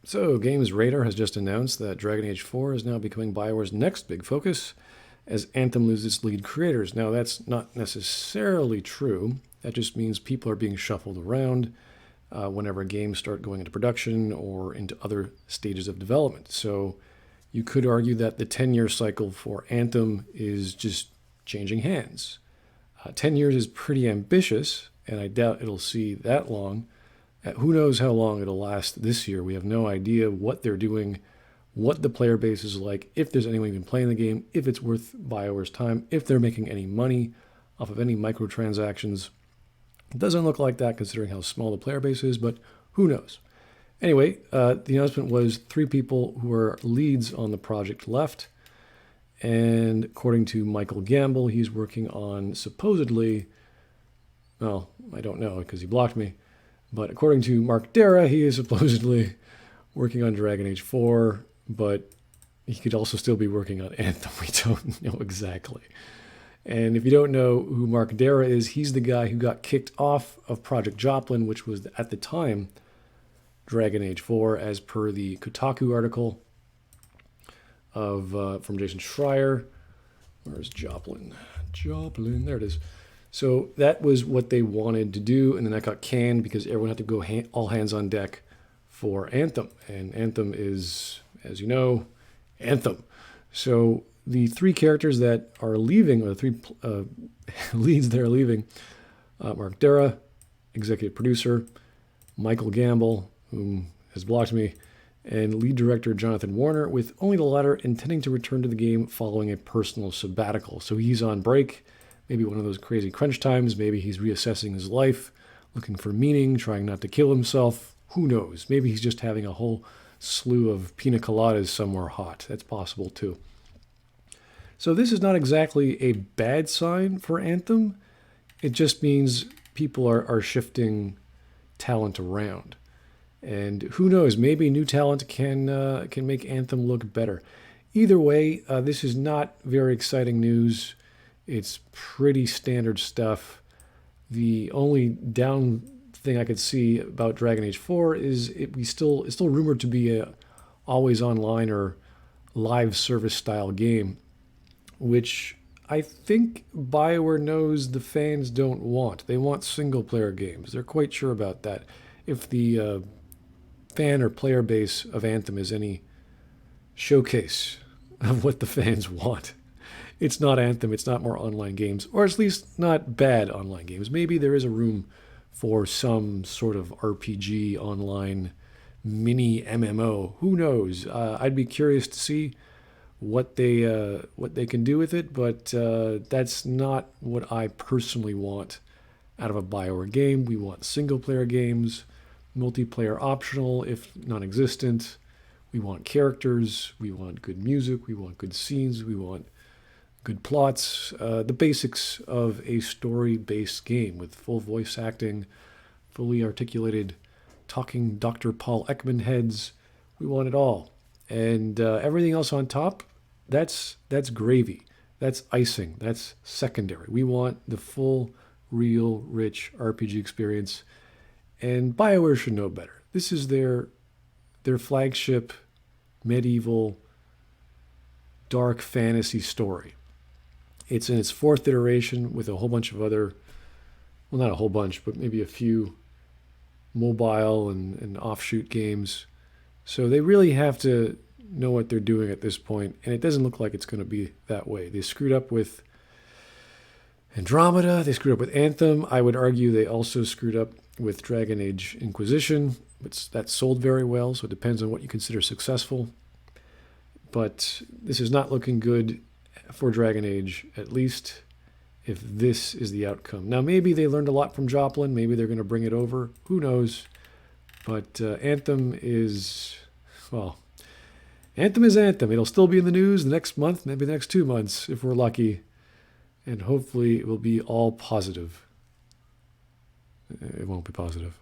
So, Games Radar has just announced that Dragon Age 4 is now becoming Bioware's next big focus as Anthem loses its lead creators. Now, that's not necessarily true. That just means people are being shuffled around whenever games start going into production or into other stages of development. So, you could argue that the 10-year cycle for Anthem is just changing hands. 10 years is pretty ambitious, and I doubt it'll see that long. Who knows how long it'll last this year? We have no idea what they're doing, what the player base is like, if there's anyone even playing the game, if it's worth Bioware's time, if they're making any money off of any microtransactions. It doesn't look like that considering how small the player base is, but who knows? Anyway, the announcement was 3 people who are leads on the project left. And according to Michael Gamble, he's working on supposedly, well, I don't know because he blocked me. But according to Mark Darrah, he is supposedly working on Dragon Age 4, but he could also still be working on Anthem. We don't know exactly. And if you don't know who Mark Darrah is, he's the guy who got kicked off of Project Joplin, which was at the time Dragon Age 4, as per the Kotaku article from Jason Schreier. Where's Joplin? Joplin, there it is. So that was what they wanted to do, and then that got canned because everyone had to go all hands on deck for Anthem. And Anthem is, as you know, Anthem. So the 3 characters that are leaving, or the 3 leads that are leaving, Mark Darrah, executive producer, Michael Gamble, whom has blocked me, and lead director Jonathan Warner, with only the latter intending to return to the game following a personal sabbatical. So he's on break. Maybe one of those crazy crunch times. Maybe he's reassessing his life, looking for meaning, trying not to kill himself. Who knows? Maybe he's just having a whole slew of pina coladas somewhere hot. That's possible too. So this is not exactly a bad sign for Anthem. It just means people are shifting talent around. And who knows? Maybe new talent can make Anthem look better. Either way, this is not very exciting news. It's pretty standard stuff. The only down thing I could see about Dragon Age 4 is it's still rumored to be a always online or live service style game, which I think Bioware knows the fans don't want. They want single player games. They're quite sure about that. If the fan or player base of Anthem is any showcase of what the fans want, it's not Anthem, it's not more online games, or at least not bad online games. Maybe there is a room for some sort of RPG online mini MMO. Who knows? I'd be curious to see what they can do with it, but that's not what I personally want out of a Bioware game. We want single-player games, multiplayer optional if non-existent. We want characters, we want good music, we want good scenes, we want good plots, the basics of a story-based game with full voice acting, fully articulated talking Dr. Paul Ekman heads. We want it all. And everything else on top, that's gravy. That's icing. That's secondary. We want the full, real, rich RPG experience. And Bioware should know better. This is their flagship medieval dark fantasy story. It's in its 4th iteration with a whole bunch of other, well, not a whole bunch, but maybe a few mobile and offshoot games. So they really have to know what they're doing at this point, and it doesn't look like it's going to be that way. They screwed up with Andromeda, they screwed up with Anthem. I would argue they also screwed up with Dragon Age Inquisition, but that sold very well, so it depends on what you consider successful. But this is not looking good for Dragon Age, at least if this is the outcome. Now, maybe they learned a lot from Joplin. Maybe they're going to bring it over. Who knows? But Anthem is, well, Anthem is Anthem. It'll still be in the news the next month, maybe the next 2 months, if we're lucky. And hopefully it will be all positive. It won't be positive.